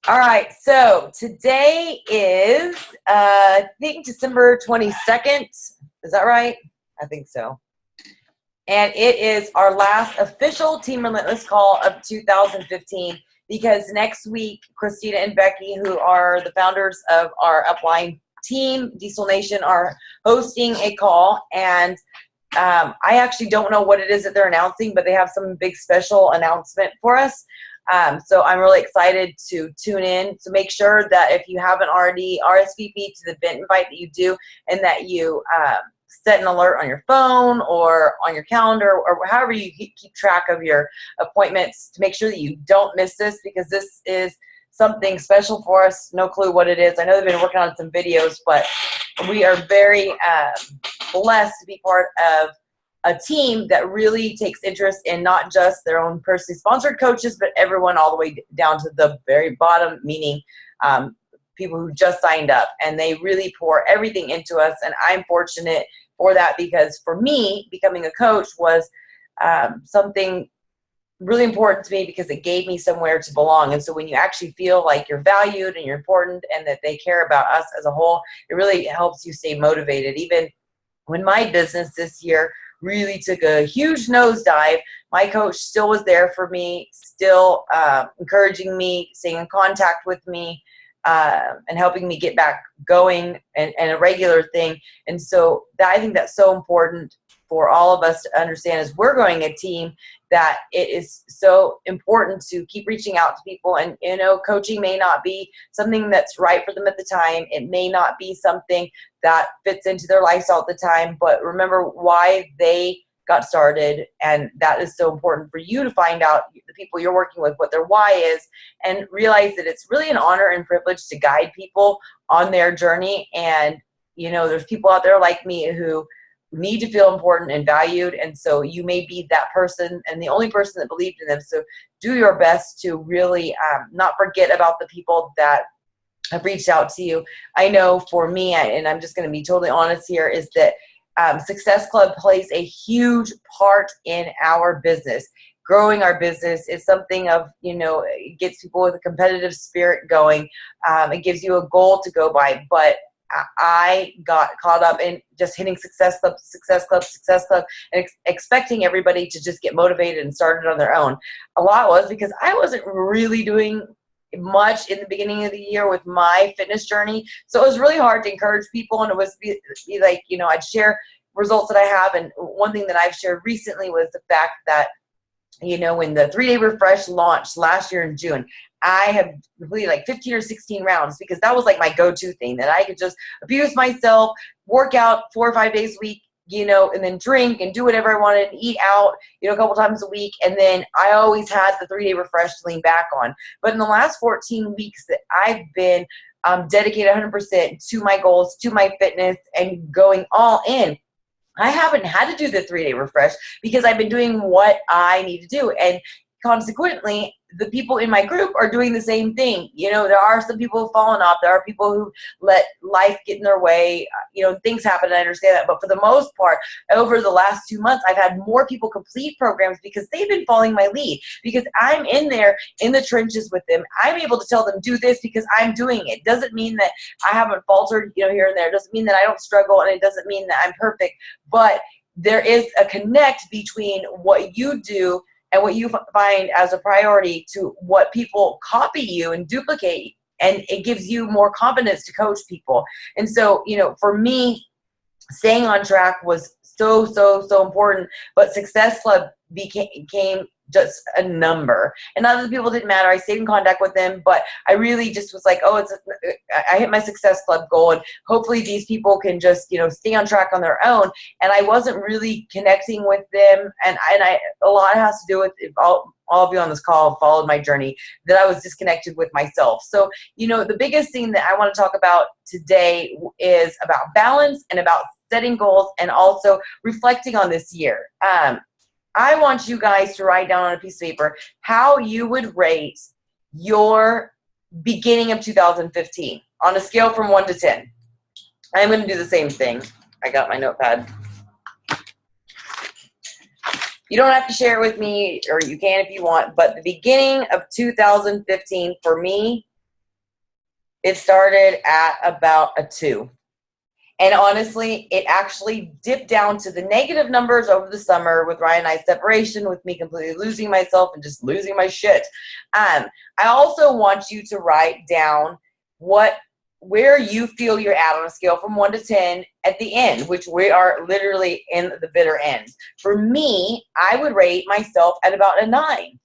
All right, so today is, I think, December 22nd. Is that right? I think so. And it is our last official Team Relentless call of 2015 because next week, Kristina and Becky, who are the founders of our upline team, Diesel Nation, are hosting a call. And I actually don't know what it is that they're announcing, but they have some big special announcement for us. So I'm really excited to tune in. So make sure that if you haven't already RSVP to the event invite that you do, and that you set an alert on your phone or on your calendar or however you keep track of your appointments to make sure that you don't miss this, because this is something special for us. No clue what it is. I know they've been working on some videos, but we are very blessed to be part of a team that really takes interest in not just their own personally sponsored coaches, but everyone all the way down to the very bottom, meaning people who just signed up, and they really pour everything into us. And I'm fortunate for that, because for me, becoming a coach was something really important to me, because it gave me somewhere to belong. And so when you actually feel like you're valued and you're important and that they care about us as a whole, it really helps you stay motivated. Even when my business this year really took a huge nosedive, my coach still was there for me, still encouraging me, staying in contact with me, and helping me get back going and a regular thing. And so I think that's so important for all of us to understand as we're growing a team, that it is so important to keep reaching out to people. And, you know, coaching may not be something that's right for them at the time. It may not be something that fits into their lifestyle at the time, but remember why they got started. And that is so important for you to find out the people you're working with, what their why is, and realize that it's really an honor and privilege to guide people on their journey. And, you know, there's people out there like me who need to feel important and valued. And so you may be that person and the only person that believed in them. So do your best to really not forget about the people that have reached out to you. I know for me, and I'm just going to be totally honest here, is that Success Club plays a huge part in our business. Growing our business is something of, you know, it gets people with a competitive spirit going. It gives you a goal to go by. But I got caught up in just hitting Success Club, and expecting everybody to just get motivated and started on their own. A lot was because I wasn't really doing much in the beginning of the year with my fitness journey. So it was really hard to encourage people, and it was be like, you know, I'd share results that I have. And one thing that I've shared recently was the fact that, you know, when the 3-day refresh launched last year in June, I have completed like 15 or 16 rounds, because that was like my go-to thing, that I could just abuse myself, work out 4 or 5 days a week, you know, and then drink and do whatever I wanted and eat out, you know, a couple times a week. And then I always had the 3-day refresh to lean back on. But in the last 14 weeks that I've been dedicated 100% to my goals, to my fitness, and going all in, I haven't had to do the 3-day refresh, because I've been doing what I need to do. And consequently, the people in my group are doing the same thing. You know, there are some people who've fallen off. There are people who let life get in their way. You know, things happen. I understand that. But for the most part, over the last 2 months, I've had more people complete programs because they've been following my lead, because I'm in there in the trenches with them. I'm able to tell them, do this, because I'm doing it. Doesn't mean that I haven't faltered, you know, here and there. Doesn't mean that I don't struggle, and it doesn't mean that I'm perfect. But there is a connect between what you do and what you find as a priority to what people copy you and duplicate, and it gives you more confidence to coach people. And so, you know, for me, staying on track was so important. But Success Club became just a number, and other people didn't matter. I stayed in contact with them, but I really just was like, oh, I hit my Success Club goal, and hopefully these people can just, you know, stay on track on their own. And I wasn't really connecting with them, and a lot has to do with all of you on this call have followed my journey, that I was disconnected with myself. So, you know, the biggest thing that I want to talk about today is about balance and about setting goals, and also reflecting on this year. I want you guys to write down on a piece of paper how you would rate your beginning of 2015 on a scale from 1 to 10. I'm going to do the same thing. I got my notepad. You don't have to share it with me, or you can if you want, but the beginning of 2015 for me it started at about a 2. And honestly, it actually dipped down to the negative numbers over the summer with Ryan and I's separation, with me completely losing myself and just losing my shit. I also want you to write down where you feel you're at on a scale from 1 to 10 at the end, which we are literally in the bitter end. For me, I would rate myself at about a 9.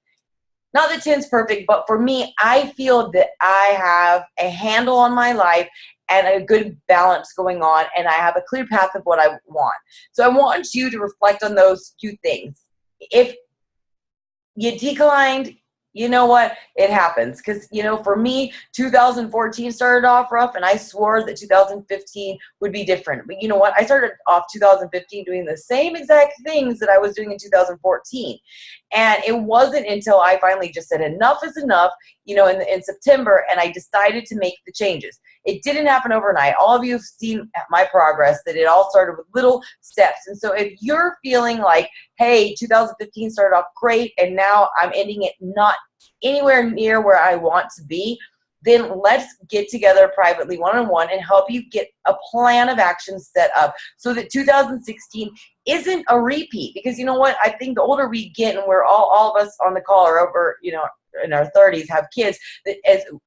Not that 10's perfect, but for me, I feel that I have a handle on my life and a good balance going on, and I have a clear path of what I want. So I want you to reflect on those 2 things. If you declined, you know what? It happens. Because, for me, 2014 started off rough, and I swore that 2015 would be different. But you know what? I started off 2015 doing the same exact things that I was doing in 2014. And it wasn't until I finally just said enough is enough, in September, and I decided to make the changes. It didn't happen overnight. All of you have seen my progress, that it all started with little steps. And so if you're feeling like, hey, 2015 started off great, and now I'm ending it not anywhere near where I want to be, then let's get together privately, one-on-one, and help you get a plan of action set up so that 2016 isn't a repeat. Because you know what? I think the older we get, and we're all of us on the call are over, in our 30s, have kids, that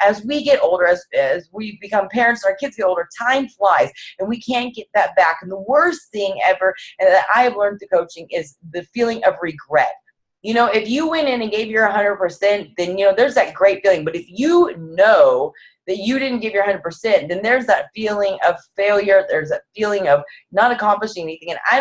as we get older, as we become parents, our kids get older, time flies, and we can't get that back. And the worst thing ever, and that I have learned through coaching, is the feeling of regret. If you went in and gave your 100%, then, there's that great feeling. But if you know that you didn't give your 100%, then there's that feeling of failure. There's that feeling of not accomplishing anything. And I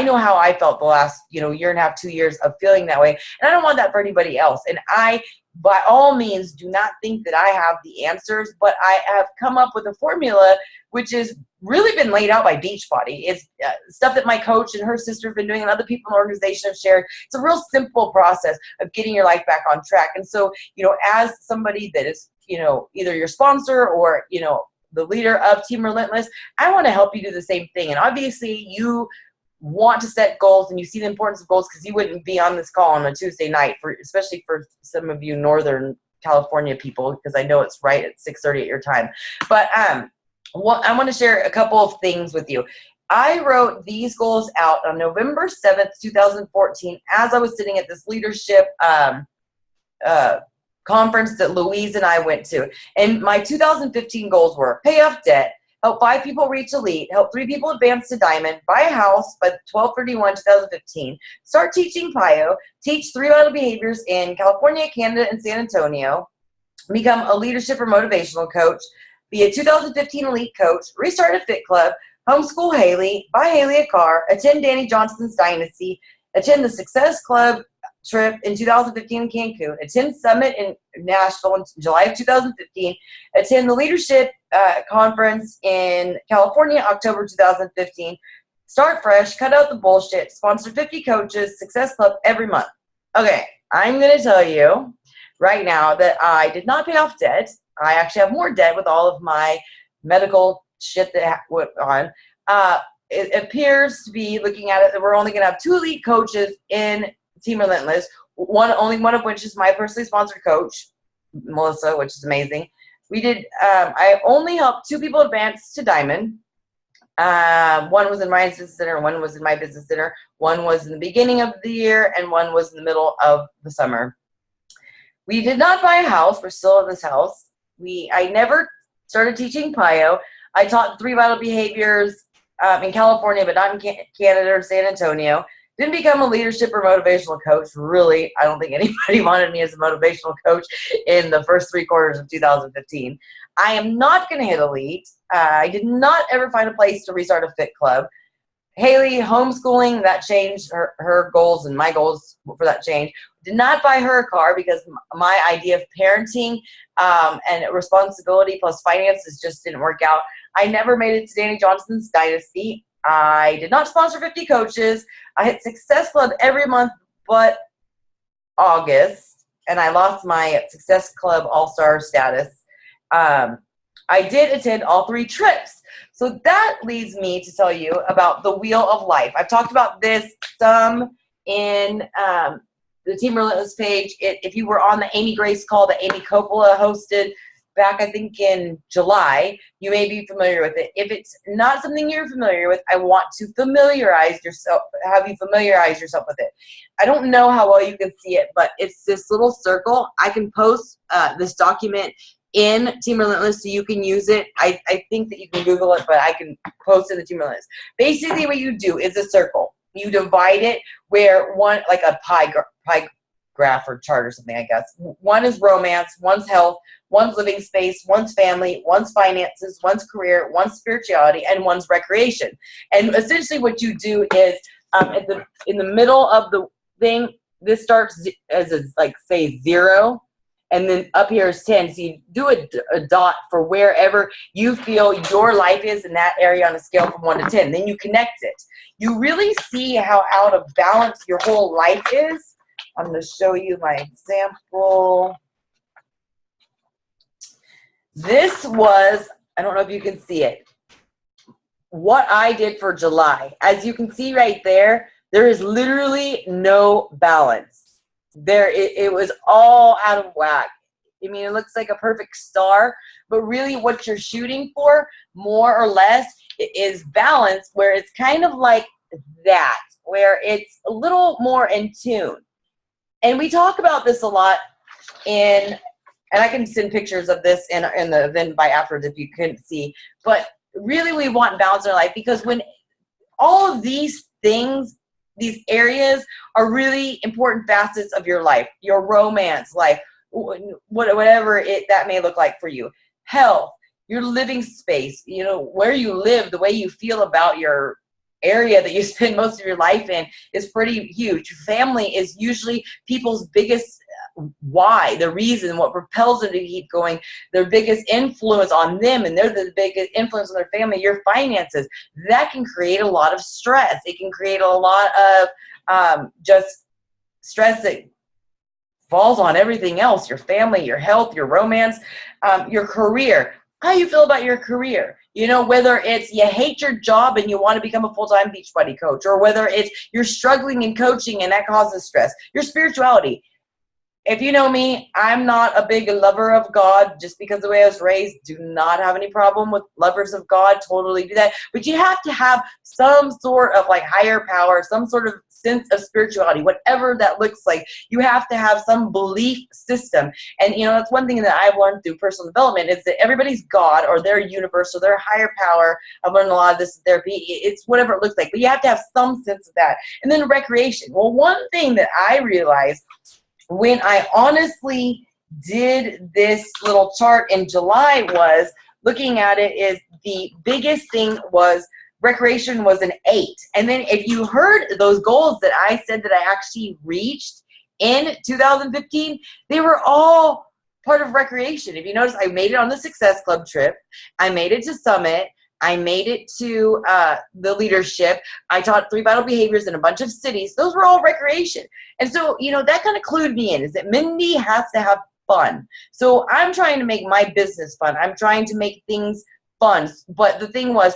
know how I felt the last, year and a half, 2 years of feeling that way. And I don't want that for anybody else. And I, by all means, do not think that I have the answers, but I have come up with a formula which has really been laid out by Beachbody. It's stuff that my coach and her sister have been doing, and other people in the organization have shared. It's a real simple process of getting your life back on track. And so, as somebody that is, either your sponsor or, the leader of Team Relentless, I want to help you do the same thing. And obviously you want to set goals, and you see the importance of goals, because you wouldn't be on this call on a Tuesday night, especially for some of you Northern California people, because I know it's right at 6:30 at your time. But I want to share a couple of things with you. I wrote these goals out on November 7th, 2014, as I was sitting at this leadership conference that Louise and I went to. And my 2015 goals were: pay off debt, help 5 people reach elite, help 3 people advance to diamond, buy a house by 12/31/2015, start teaching PIO, teach 3 vital behaviors in California, Canada, and San Antonio, become a leadership or motivational coach, be a 2015 elite coach, restart a fit club, homeschool Haley, buy Haley a car, attend Danny Johnson's Dynasty, attend the Success Club trip in 2015 in Cancun, attend Summit in Nashville in July of 2015, attend the Leadership Conference in California, October 2015, start fresh, cut out the bullshit, sponsor 50 coaches, Success Club every month. Okay, I'm going to tell you right now that I did not pay off debt. I actually have more debt with all of my medical shit that went on. It appears to be, looking at it, that we're only going to have 2 elite coaches in Team Relentless, only one of which is my personally sponsored coach, Melissa, which is amazing. I only helped 2 people advance to diamond. One was in Ryan's Business Center, and one was in my business center. One was in the beginning of the year, and one was in the middle of the summer. We did not buy a house. We're still in this house. I never started teaching PIO. I taught 3 vital behaviors in California, but not in Canada or San Antonio. Didn't become a leadership or motivational coach. Really, I don't think anybody wanted me as a motivational coach in the first 3 quarters of 2015. I am not going to hit elite. I did not ever find a place to restart a fit club. Haley, homeschooling, that changed her goals, and my goals for that changed. Did not buy her a car, because my idea of parenting and responsibility plus finances just didn't work out. I never made it to Danny Johnson's Dynasty. I did not sponsor 50 coaches. I hit Success Club every month but August, and I lost my Success Club All-Star status. I did attend all 3 trips. So that leads me to tell you about the Wheel of Life. I've talked about this some in the Team Relentless page. If you were on the Amy Grace call that Amy Coppola hosted back, I think, in July. You may be familiar with it. If it's not something you're familiar with, I want to have you familiarize yourself with it. I don't know how well you can see it, but it's this little circle. I can post this document in Team Relentless so you can use it. I think that you can Google it, but I can post it in the Team Relentless. Basically, what you do is a circle. You divide it where one, like a pie graph or chart or something, I guess. One is romance, one's health, one's living space, one's family, one's finances, one's career, one's spirituality, and one's recreation. And essentially what you do is in the middle of the thing, this starts as say 0, and then up here is 10. So you do a dot for wherever you feel your life is in that area on a scale from 1 to 10. Then you connect it. You really see how out of balance your whole life is. I'm going to show you my example. This was, I don't know if you can see it, what I did for July. As you can see right there, there is literally no balance. It was all out of whack. I mean, it looks like a perfect star, but really what you're shooting for, more or less, is balance, where it's kind of like that, where it's a little more in tune. And we talk about this a lot and I can send pictures of this in the event by afterwards if you couldn't see, but really we want balance in our life, because when all of these things, these areas are really important facets of your life, your romance life, whatever that may look like for you, health, your living space, where you live, the way you feel about your area that you spend most of your life in is pretty huge. Family is usually people's biggest why, the reason, what propels them to keep going, their biggest influence on them, and they're the biggest influence on their family. Your finances, that can create a lot of stress. It can create a lot of just stress that falls on everything else, your family, your health, your romance, your career, how you feel about your career. Whether it's you hate your job and you want to become a full-time Beachbody coach, or whether it's you're struggling in coaching and that causes stress. Your spirituality. If you know me, I'm not a big lover of God just because of the way I was raised. Do not have any problem with lovers of God. Totally do that. But you have to have some sort of higher power, some sort of sense of spirituality, whatever that looks like. You have to have some belief system. And, that's one thing that I've learned through personal development is that everybody's God or their universe or their higher power. I've learned a lot of this in therapy. It's whatever it looks like. But you have to have some sense of that. And then recreation. Well, one thing that I realized when I honestly did this little chart in July was looking at it is the biggest thing was recreation was an 8. And then if you heard those goals that I said that I actually reached in 2015, they were all part of recreation. If you notice, I made it on the Success Club trip. I made it to Summit. I made it to the leadership. I taught 3 vital behaviors in a bunch of cities. Those were all recreation. And so, that kind of clued me in, is that Mindy has to have fun. So I'm trying to make my business fun. I'm trying to make things fun. But the thing was,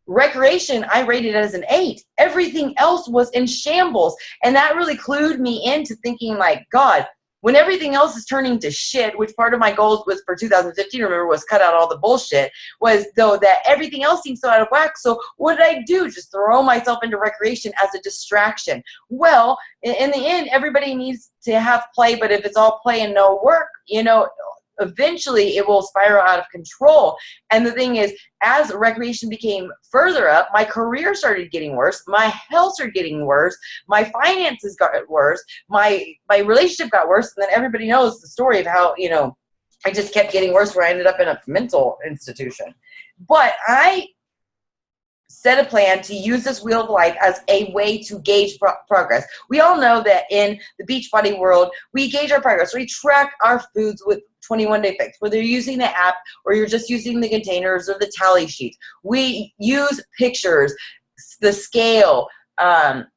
recreation, I rated it as an 8. Everything else was in shambles. And that really clued me into thinking God, when everything else is turning to shit, which part of my goals was for 2015, remember, was cut out all the bullshit, was though that everything else seems so out of whack. So what did I do? Just throw myself into recreation as a distraction. Well, in the end, everybody needs to have play, but if it's all play and no work, eventually it will spiral out of control. And the thing is, as recreation became further up, my career started getting worse, my health started getting worse, my finances got worse, my relationship got worse, and then everybody knows the story of how, I just kept getting worse, where I ended up in a mental institution. But I set a plan to use this wheel of life as a way to gauge progress. We all know that in the Beachbody world, we gauge our progress. We track our foods with 21-day fix, whether you're using the app or you're just using the containers or the tally sheets. We use pictures, the scale.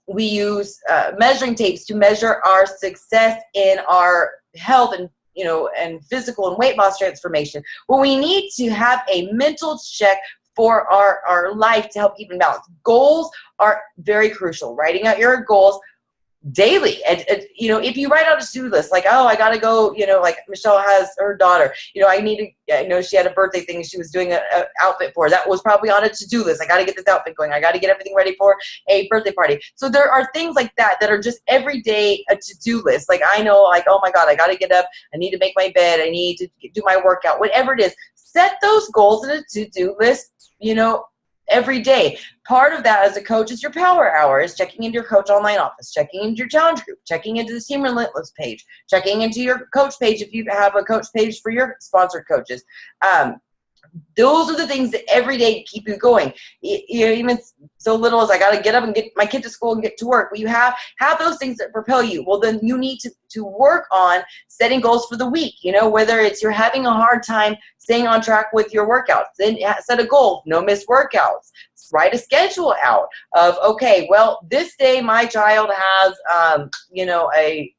We use measuring tapes to measure our success in our health and and physical and weight loss transformation. Well, we need to have a mental check for our life to help keep in balance. Goals are very crucial. Writing out your goals daily. And you know, if you write out a to-do list, like, oh, I gotta go, you know, like Michelle has her daughter, you know, I know she had a birthday thing she was doing an outfit for. That was probably on a to-do list. I gotta get this outfit going. I gotta get everything ready for a birthday party. So there are things like that that are just everyday a to-do list. Like, I know, like, oh my God, I gotta get up. I need to make my bed. I need to do my workout, whatever it is. Set those goals in a to-do list, you know, every day. Part of that as a coach is your power hour, is checking into your coach online office, checking into your challenge group, checking into the Team Relentless page, checking into your coach page if you have a coach page for your sponsored coaches. Those are the things that every day keep you going. You know, even so little as I got to get up and get my kid to school and get to work. Well, you have those things that propel you. Well, then you need to work on setting goals for the week. You know, whether it's you're having a hard time staying on track with your workouts, then set a goal, no missed workouts. Write a schedule out of, okay, well, this day my child has, you know, a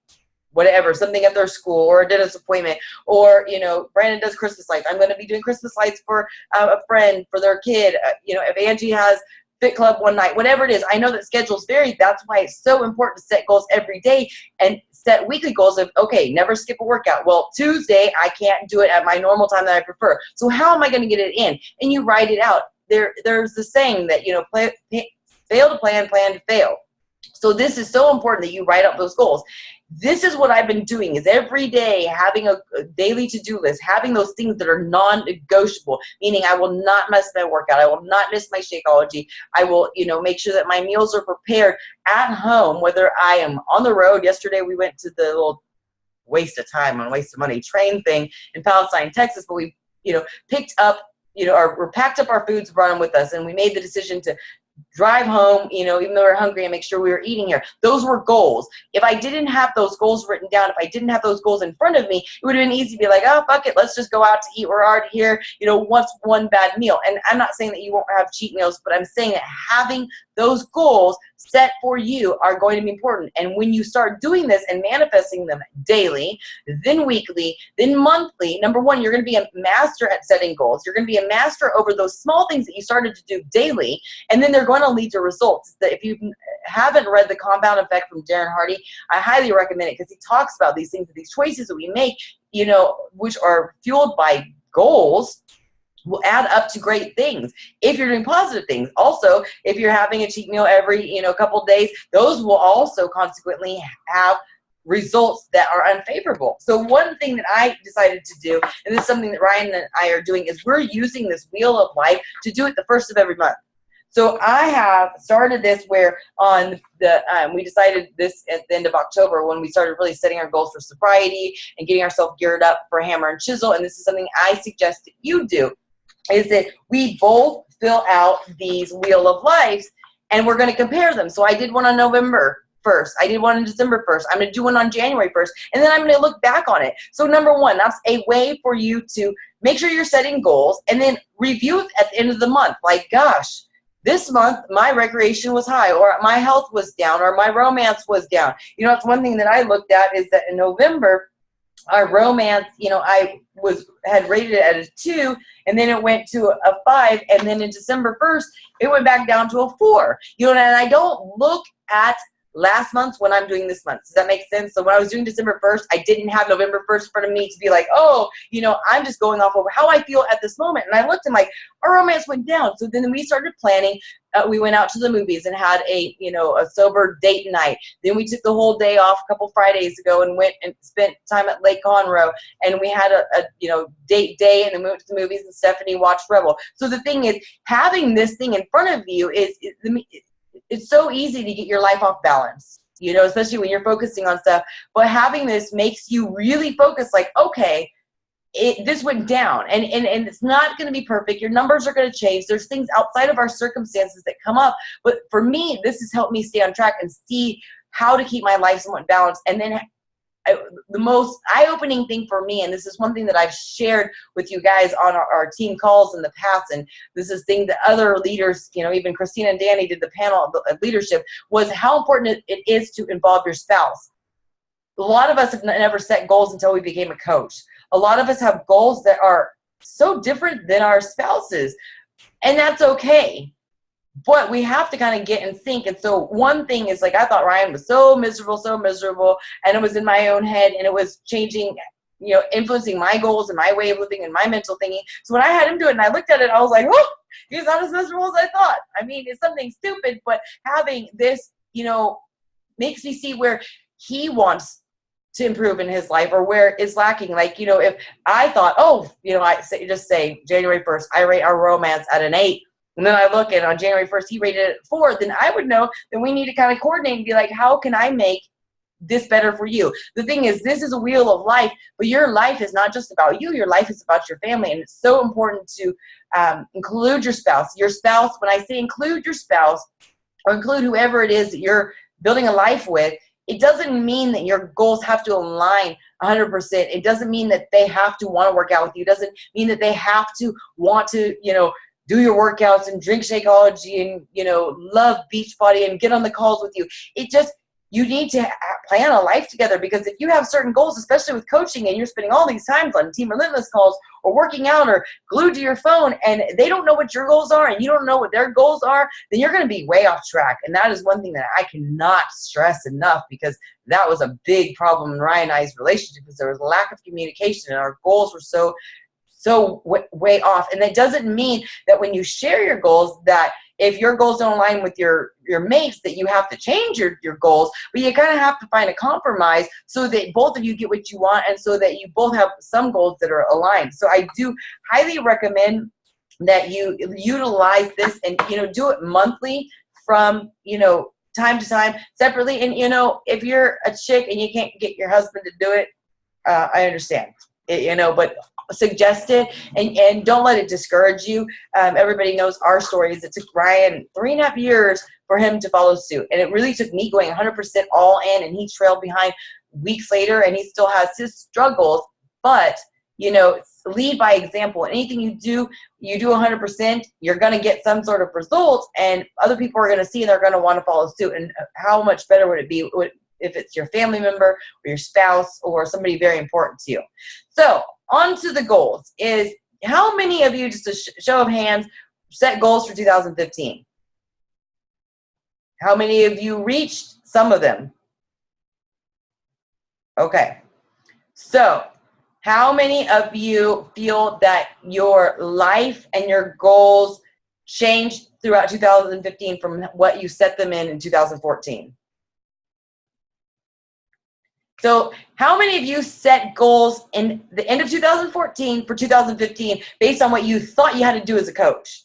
whatever, something at their school or a dentist appointment, or, you know, Brandon does Christmas lights. I'm going to be doing Christmas lights for a friend, for their kid. You know, if Angie has Fit Club one night, whatever it is, I know that schedules vary. That's why it's so important to set goals every day and set weekly goals of, okay, never skip a workout. Well, Tuesday, I can't do it at my normal time that I prefer. So how am I going to get it in? And you write it out. There's the saying that, you know, fail to plan, plan to fail. So this is so important that you write up those goals. This is what I've been doing, is every day having a daily to-do list, having those things that are non-negotiable, meaning I will not miss my workout. I will not miss my Shakeology. I will, you know, make sure that my meals are prepared at home, whether I am on the road. Yesterday we went to the little waste of time and waste of money train thing in Palestine, Texas, but we, you know, picked up, you know, or packed up our foods, brought them with us, and we made the decision to drive home, you know, even though we're hungry, and make sure we were eating here. Those were goals. If I didn't have those goals written down, if I didn't have those goals in front of me, it would have been easy to be like, oh, fuck it, let's just go out to eat. We're already here, you know, what's one bad meal? And I'm not saying that you won't have cheat meals, but I'm saying that having those goals set for you are going to be important. And when you start doing this and manifesting them daily, then weekly, then monthly, number one, you're going to be a master at setting goals. You're going to be a master over those small things that you started to do daily, and then they're going to lead to results. That if you haven't read The Compound Effect from Darren Hardy, I highly recommend it, because he talks about these things, these choices that we make, you know, which are fueled by goals, will add up to great things if you're doing positive things. Also, if you're having a cheat meal every, you know, couple of days, those will also consequently have results that are unfavorable. So one thing that I decided to do, and this is something that Ryan and I are doing, is we're using this wheel of life to do it the first of every month. So I have started this where on the, we decided this at the end of October, when we started really setting our goals for sobriety and getting ourselves geared up for hammer and chisel. And this is something I suggest that you do, is that we both fill out these wheel of lives, and we're going to compare them. So I did one on November 1st. I did one on December 1st. I'm going to do one on January 1st. And then I'm going to look back on it. So number one, that's a way for you to make sure you're setting goals and then review it at the end of the month. Like, gosh, this month my recreation was high, or my health was down, or my romance was down. You know, it's one thing that I looked at, is that in November, our romance, you know, I had rated it at a 2, and then it went to a 5, and then in December 1st, it went back down to a 4. You know, and I don't look at last month's when I'm doing this month. Does that make sense? So when I was doing December 1st, I didn't have November 1st in front of me to be like, oh, you know, I'm just going off of how I feel at this moment. And I looked and like, our romance went down. So then we started planning. We went out to the movies and had a, you know, a sober date night. Then we took the whole day off a couple Fridays ago and went and spent time at Lake Conroe. And we had a you know, date day, and then we went to the movies, and Stephanie watched Rebel. So the thing is, having this thing in front of you it's so easy to get your life off balance, you know, especially when you're focusing on stuff. But having this makes you really focus, like, okay, this went down, and it's not going to be perfect. Your numbers are going to change. There's things outside of our circumstances that come up. But for me, this has helped me stay on track and see how to keep my life somewhat balanced. And then the most eye-opening thing for me, and this is one thing that I've shared with you guys on our team calls in the past, and this is thing that other leaders, you know, even Kristina and Danny did the panel of leadership, was how important it is to involve your spouse. A lot of us have never set goals until we became a coach. A lot of us have goals that are so different than our spouses, and that's okay. but we have to kind of get in sync. And so one thing is, like, I thought Ryan was so miserable, and it was in my own head, and it was changing, you know, influencing my goals and my way of living and my mental thinking. So when I had him do it and I looked at it, I was like, oh, he's not as miserable as I thought. I mean, it's something stupid, but having this, you know, makes me see where he wants to improve in his life or where it's lacking. Like, you know, if I thought, oh, you know, just say January 1st, I rate our romance at an 8. And then I look and on January 1st, he rated it 4, then I would know that we need to kind of coordinate and be like, how can I make this better for you? The thing is, this is a wheel of life, but your life is not just about you. Your life is about your family. And it's so important to include your spouse. Your spouse, when I say include your spouse or include whoever it is that you're building a life with, it doesn't mean that your goals have to align 100%. It doesn't mean that they have to want to work out with you. It doesn't mean that they have to want to, you know, do your workouts and drink Shakeology and, you know, love Beachbody and get on the calls with you. It just, you need to plan a life together, because if you have certain goals, especially with coaching, and you're spending all these times on Team Relentless calls or working out or glued to your phone, and they don't know what your goals are and you don't know what their goals are, then you're going to be way off track. And that is one thing that I cannot stress enough, because that was a big problem in Ryan and I's relationship, because there was a lack of communication and our goals were so way off. And that doesn't mean that when you share your goals, that if your goals don't align with your mates, that you have to change your goals, but you kind of have to find a compromise so that both of you get what you want, and so that you both have some goals that are aligned. So I do highly recommend that you utilize this, and, you know, do it monthly from, you know, time to time separately. And, you know, if you're a chick and you can't get your husband to do it, I understand, you know, but suggest it, and don't let it discourage you. Everybody knows our stories. It took Ryan 3.5 years for him to follow suit, and it really took me going 100% all in, and he trailed behind weeks later, and he still has his struggles. But, you know, lead by example. Anything you do 100%, you're going to get some sort of result, and other people are going to see, and they're going to want to follow suit. And how much better would it be if it's your family member or your spouse or somebody very important to you? So on to the goals. Is how many of you, just a show of hands, set goals for 2015? How many of you reached some of them? Okay. So how many of you feel that your life and your goals changed throughout 2015 from what you set them in 2014? So how many of you set goals in the end of 2014 for 2015 based on what you thought you had to do as a coach?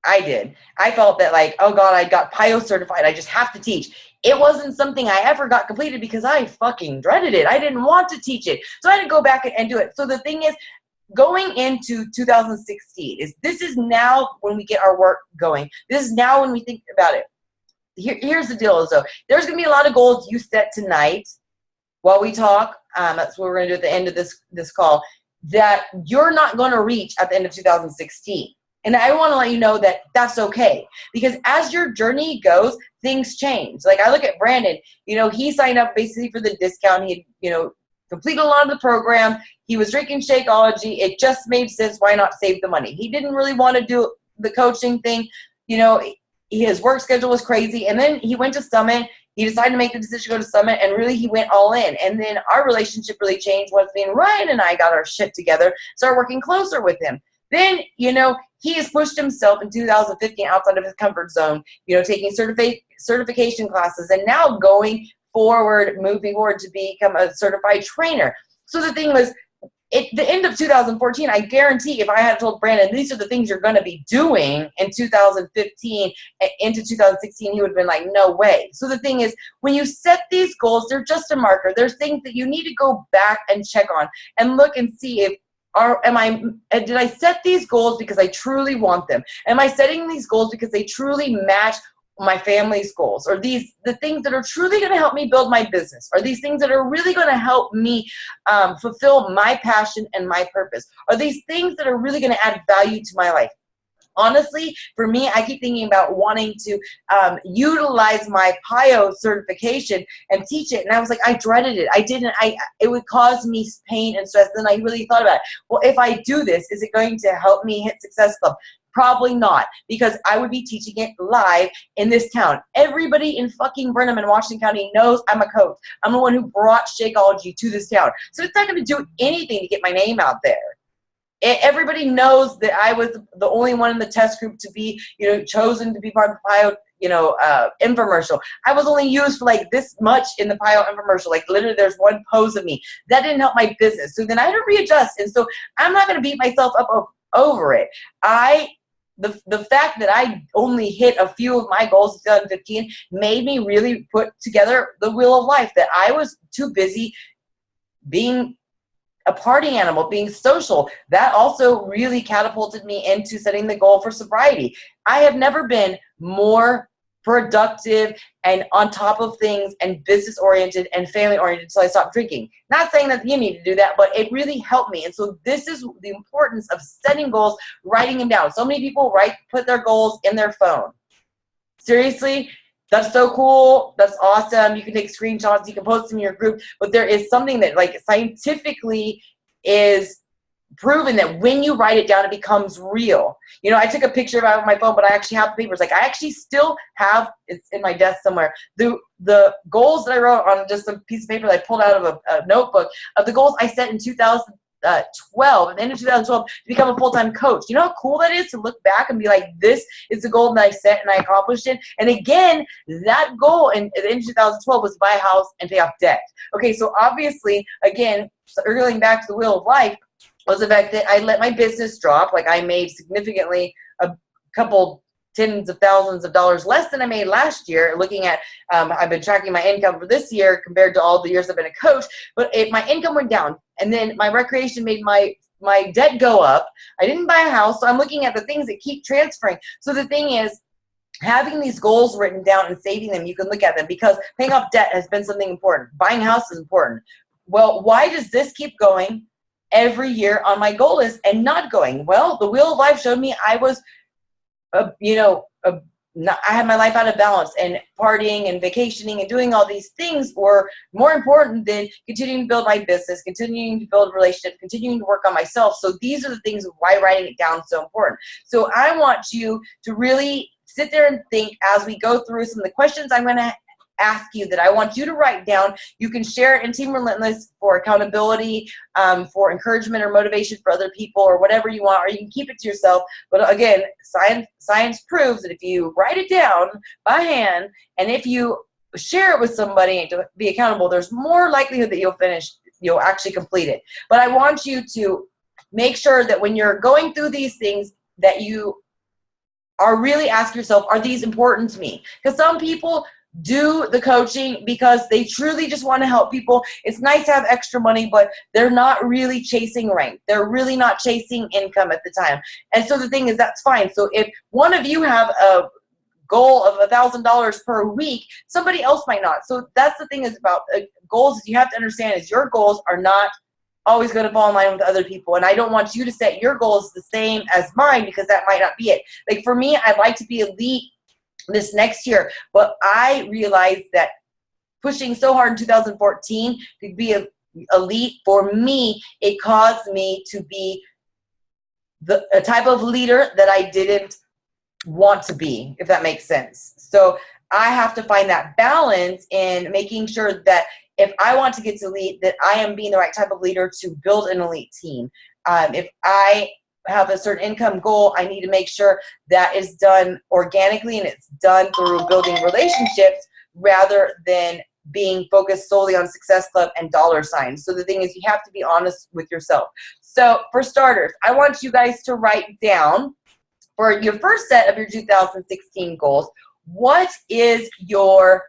I did. I felt that, like, oh God, I got PIO certified, I just have to teach. It wasn't something I ever got completed because I fucking dreaded it. I didn't want to teach it. So I had to go back and do it. So the thing is, going into 2016 this is now when we get our work going. This is now when we think about it. Here's the deal, is though, there's going to be a lot of goals you set tonight while we talk. That's what we're going to do at the end of this call, that you're not going to reach at the end of 2016. And I want to let you know that that's okay, because as your journey goes, things change. Like, I look at Brandon, you know, he signed up basically for the discount. He had, you know, completed a lot of the program. He was drinking Shakeology. It just made sense. Why not save the money? He didn't really want to do the coaching thing. You know, his work schedule was crazy. And then he went to Summit. He decided to make the decision to go to Summit, and really he went all in. And then our relationship really changed once me and Ryan and I got our shit together, started working closer with him. Then, you know, he has pushed himself in 2015 outside of his comfort zone, you know, taking certification classes, and now moving forward to become a certified trainer. So the thing was, at the end of 2014, I guarantee if I had told Brandon, these are the things you're going to be doing in 2015 into 2016, he would have been like, no way. So the thing is, when you set these goals, they're just a marker. There's things that you need to go back and check on and look and see if, did I set these goals because I truly want them? Am I setting these goals because they truly match my family's goals? Or the things that are truly going to help me build my business? Are these things that are really going to help me fulfill my passion and my purpose? Are these things that are really going to add value to my life? Honestly, for me, I keep thinking about wanting to utilize my PIO certification and teach it. And I was like, I dreaded it. It would cause me pain and stress. Then I really thought about it. Well, if I do this, is it going to help me hit Success Club? Probably not, because I would be teaching it live in this town. Everybody in fucking Brenham and Washington County knows I'm a coach. I'm the one who brought Shakeology to this town. So it's not going to do anything to get my name out there. Everybody knows that I was the only one in the test group to be, chosen to be part of the pilot, infomercial. I was only used for like this much in the pilot infomercial. Like literally there's one pose of me. That didn't help my business. So then I had to readjust. And so I'm not going to beat myself up over it. The fact that I only hit a few of my goals in 2015 made me really put together the wheel of life, that I was too busy being a party animal, being social. That also really catapulted me into setting the goal for sobriety. I have never been more productive and on top of things and business oriented and family oriented until I stopped drinking. Not saying that you need to do that, but it really helped me. And so this is the importance of setting goals, writing them down. So many people put their goals in their phone. Seriously, that's so cool. That's awesome. You can take screenshots. You can post them in your group. But there is something that like scientifically is proven that when you write it down, it becomes real. I took a picture of it on my phone, but I actually have the papers. Like I actually still have, it's in my desk somewhere, the goals that I wrote on just a piece of paper that I pulled out of a notebook of the goals I set in 2012, at the end of 2012, to become a full-time coach. You know how cool that is to look back and be like, this is the goal that I set and I accomplished it. And again, that goal at the end of 2012 was to buy a house and pay off debt. Okay, so obviously, again, circling back to the wheel of life, was the fact that I let my business drop. Like I made significantly a couple tens of thousands of dollars less than I made last year. Looking at, I've been tracking my income for this year compared to all the years I've been a coach, but my income went down. And then my recreation made my debt go up. I didn't buy a house, so I'm looking at the things that keep transferring. So the thing is, having these goals written down and saving them, you can look at them, because paying off debt has been something important. Buying a house is important. Well, why does this keep going every year on my goal list and not going? Well, the wheel of life showed me I was, I had my life out of balance, and partying and vacationing and doing all these things were more important than continuing to build my business, continuing to build relationships, continuing to work on myself. So these are the things of why writing it down is so important. So I want you to really sit there and think as we go through some of the questions I'm going to ask you, that I want you to write down. You can share it in Team Relentless for accountability, for encouragement or motivation for other people, or whatever you want, or you can keep it to yourself. But again, science proves that if you write it down by hand, and if you share it with somebody to be accountable, there's more likelihood that you'll actually complete it. But I want you to make sure that when you're going through these things, that you are really ask yourself, are these important to me? Because some people do the coaching because they truly just want to help people. It's nice to have extra money, but they're not really chasing rank. They're really not chasing income at the time. And so the thing is, that's fine. So if one of you have a goal of $1,000 per week, somebody else might not. So that's the thing is about goals. You have to understand is your goals are not always going to fall in line with other people. And I don't want you to set your goals the same as mine, because that might not be it. Like for me, I'd like to be elite this next year, but I realized that pushing so hard in 2014 to be elite, for me, it caused me to be a type of leader that I didn't want to be, if that makes sense. So I have to find that balance in making sure that if I want to get to elite, that I am being the right type of leader to build an elite team. If I have a certain income goal, I need to make sure that is done organically and it's done through building relationships rather than being focused solely on Success Club and dollar signs. So the thing is, you have to be honest with yourself. So for starters, I want you guys to write down for your first set of your 2016 goals, what is your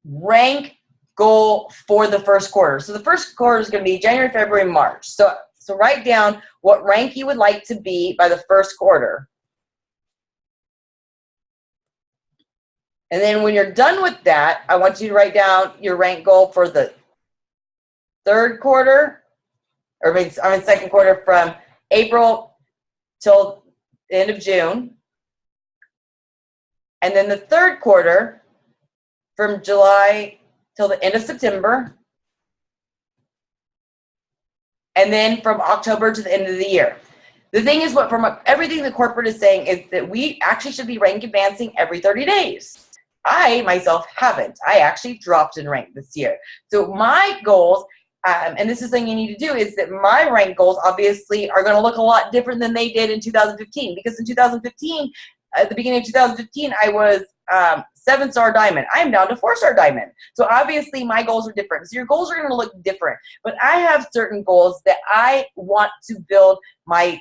rank goal for the first quarter? So the first quarter is going to be January, February, March. So write down what rank you would like to be by the first quarter. And then when you're done with that, I want you to write down your rank goal for the third quarter, or second quarter, from April till the end of June. And then the third quarter from July till the end of September. And then from October to the end of the year. The thing is, what from everything the corporate is saying is that we actually should be rank advancing every 30 days. I myself haven't. I actually dropped in rank this year. So my goals, and this is something you need to do, is that my rank goals obviously are going to look a lot different than they did in 2015. Because in 2015, at the beginning of 2015, I was 7-star diamond. I'm down to 4-star diamond. So obviously my goals are different. So your goals are going to look different. But I have certain goals that I want to build my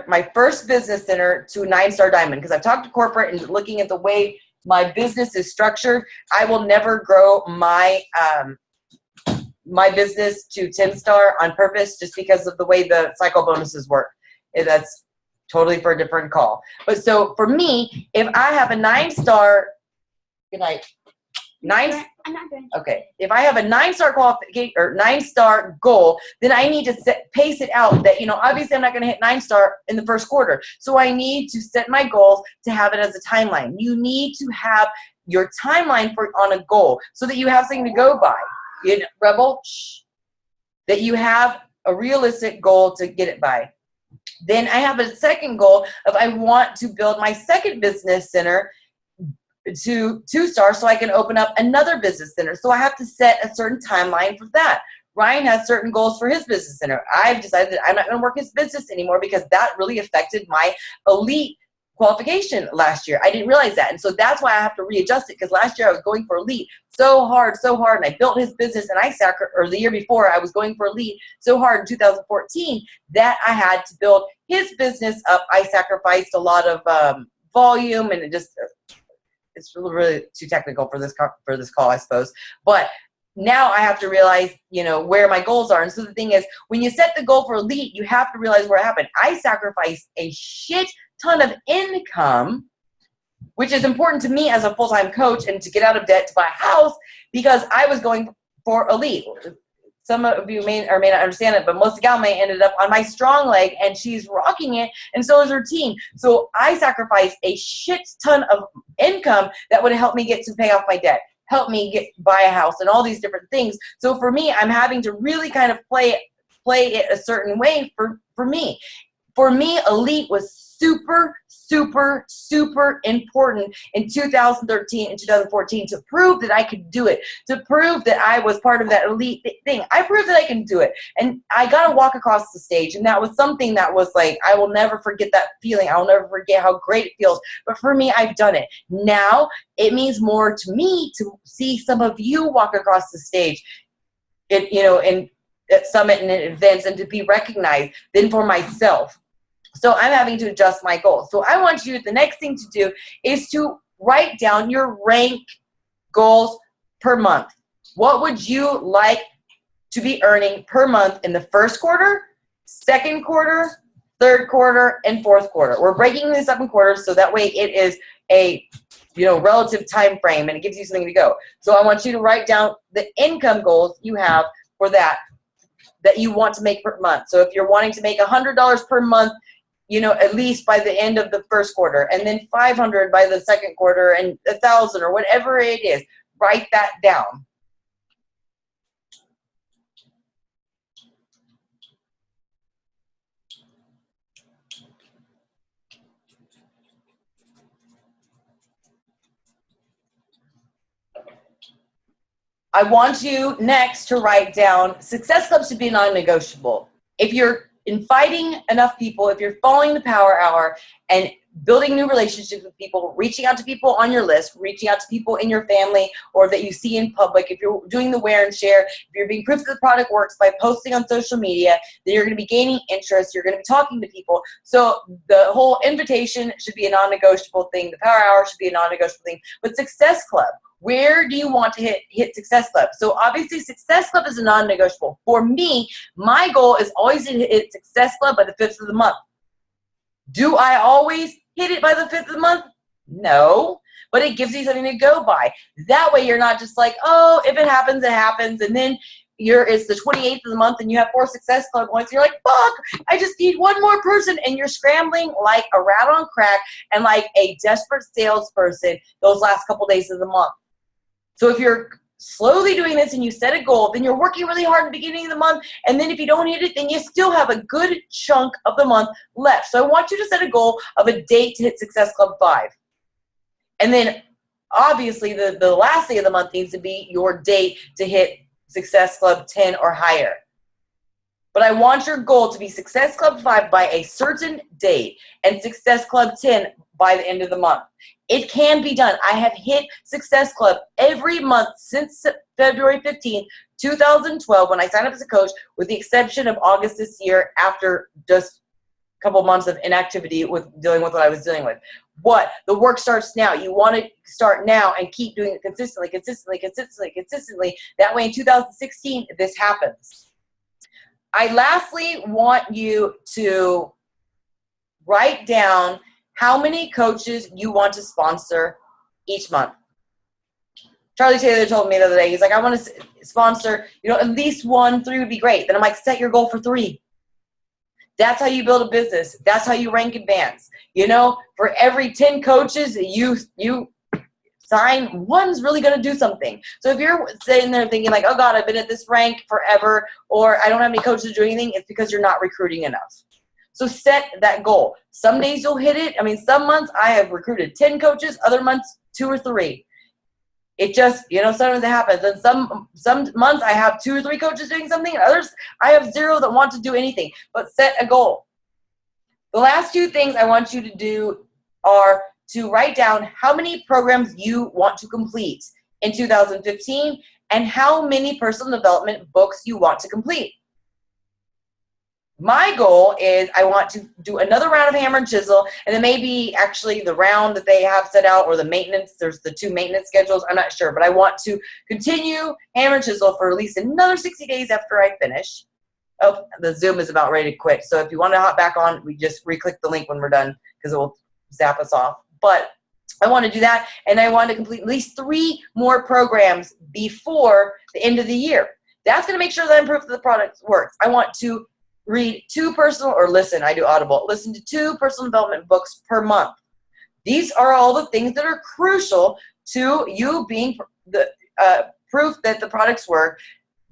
my first business center to a 9-star diamond, because I've talked to corporate and looking at the way my business is structured, I will never grow my my business to 10-star on purpose, just because of the way the cycle bonuses work. That's totally for a different call. But so for me, if I have a 9-star, good night. I'm not doing it. Okay. If I have a 9-star qualification or 9-star goal, then I need to pace it out that, obviously I'm not going to hit 9-star in the first quarter. So I need to set my goals to have it as a timeline. You need to have your timeline on a goal so that you have something to go by. Rebel, shh. That you have a realistic goal to get it by. Then I have a second goal of I want to build my second business center to 2-star so I can open up another business center. So I have to set a certain timeline for that. Ryan has certain goals for his business center. I've decided that I'm not going to work his business anymore because that really affected my elite qualification last year. I didn't realize that. And so that's why I have to readjust it, because last year I was going for elite so hard. And I built his business, and or the year before I was going for elite so hard in 2014 that I had to build his business up. I sacrificed a lot of volume, and it's really too technical for this call, I suppose. But now I have to realize, where my goals are. And so the thing is, when you set the goal for elite, you have to realize where it happened. I sacrificed a shit ton of income, which is important to me as a full-time coach and to get out of debt to buy a house, because I was going for elite. Some of you may or may not understand it, but Melissa Galmay ended up on my strong leg, and she's rocking it, and so is her team. So I sacrificed a shit ton of income that would have helped me get to pay off my debt, help me buy a house, and all these different things. So for me, I'm having to really kind of play it a certain way for me. For me, elite was super, super, super important in 2013 and 2014 to prove that I could do it, to prove that I was part of that elite thing. I proved that I can do it. And I got to walk across the stage. And that was something that was like, I will never forget that feeling. I will never forget how great it feels. But for me, I've done it. Now it means more to me to see some of you walk across the stage, in at summit and in events, and to be recognized than for myself. So I'm having to adjust my goals. So I want you, the next thing to do is to write down your rank goals per month. What would you like to be earning per month in the first quarter, second quarter, third quarter, and fourth quarter? We're breaking this up in quarters, so that way it is a relative time frame, and it gives you something to go. So I want you to write down the income goals you have for that you want to make per month. So if you're wanting to make $100 per month, at least by the end of the first quarter, and then 500 by the second quarter, and 1,000 or whatever it is, write that down. I want you next to write down success clubs should be non-negotiable. If you're inviting enough people, if you're following the power hour and building new relationships with people, reaching out to people on your list, reaching out to people in your family or that you see in public, if you're doing the wear and share, if you're being proof that the product works by posting on social media, then you're going to be gaining interest, you're going to be talking to people. So the whole invitation should be a non-negotiable thing. The power hour should be a non-negotiable thing. But Success Club, where do you want to hit Success Club? So obviously Success Club is a non-negotiable. For me, my goal is always to hit Success Club by the 5th of the month. Do I always hit it by the 5th of the month? No, but it gives you something to go by. That way you're not just like, oh, if it happens, it happens. And then it's the 28th of the month and you have 4 Success Club points. You're like, fuck, I just need one more person. And you're scrambling like a rat on crack and like a desperate salesperson those last couple days of the month. So if you're slowly doing this and you set a goal, then you're working really hard at the beginning of the month, and then if you don't hit it, then you still have a good chunk of the month left. So I want you to set a goal of a date to hit Success Club 5. And then obviously the last day of the month needs to be your date to hit Success Club 10 or higher. But I want your goal to be Success Club 5 by a certain date and Success Club 10 by the end of the month. It can be done. I have hit Success Club every month since February 15th, 2012, when I signed up as a coach, with the exception of August this year after just a couple months of inactivity with dealing with what I was dealing with. What? The work starts now. You want to start now and keep doing it consistently. That way in 2016, this happens. I lastly want you to write down how many coaches you want to sponsor each month. Charlie Taylor told me the other day, he's like, I want to sponsor, at least 1, 3 would be great. Then I'm like, set your goal for 3. That's how you build a business. That's how you rank advance. For every 10 coaches you sign, one's really going to do something. So if you're sitting there thinking like, oh God, I've been at this rank forever, or I don't have any coaches to do anything, it's because you're not recruiting enough. So set that goal. Some days you'll hit it. Some months I have recruited 10 coaches, other months 2 or 3. It just, sometimes it happens. And some months I have 2 or 3 coaches doing something, and others I have 0 that want to do anything. But set a goal. The last 2 things I want you to do are to write down how many programs you want to complete in 2015 and how many personal development books you want to complete. My goal is I want to do another round of hammer and chisel, and then maybe actually the round that they have set out, or the maintenance. There's the 2 maintenance schedules. I'm not sure, but I want to continue hammer and chisel for at least another 60 days after I finish. Oh, the Zoom is about ready to quit. So if you want to hop back on, we just re-click the link when we're done because it will zap us off. But I want to do that, and I want to complete at least 3 more programs before the end of the year. That's going to make sure that I'm proof that the product works. I want to read 2 personal, or listen, I do Audible, listen to 2 personal development books per month. These are all the things that are crucial to you being the proof that the products work,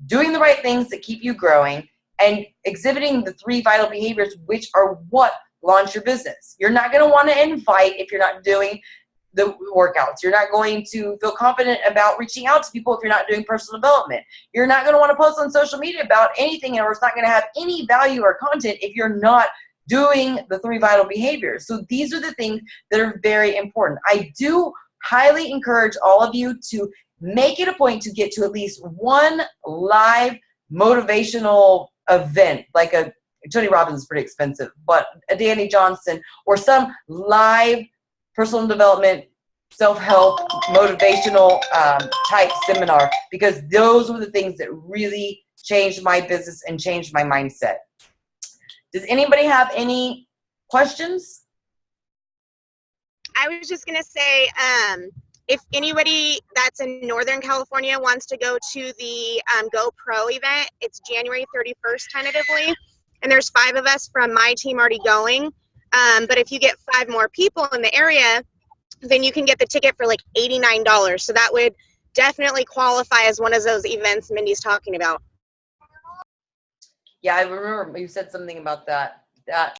doing the right things that keep you growing, and exhibiting the 3 vital behaviors, which are what launch your business. You're not going to want to invite if you're not doing the workouts. You're not going to feel confident about reaching out to people if you're not doing personal development. You're not going to want to post on social media about anything, or it's not going to have any value or content if you're not doing the 3 vital behaviors. So these are the things that are very important. I do highly encourage all of you to make it a point to get to at least 1 live motivational event, like a Tony Robbins is pretty expensive, but a Danny Johnson, or some live personal development, self-help, motivational type seminar, because those were the things that really changed my business and changed my mindset. Does anybody have any questions? I was just going to say, if anybody that's in Northern California wants to go to the Go Pro event, it's January 31st tentatively, and there's 5 of us from my team already going. But if you get 5 more people in the area, then you can get the ticket for like $89. So that would definitely qualify as one of those events Mindy's talking about. Yeah, I remember you said something about that.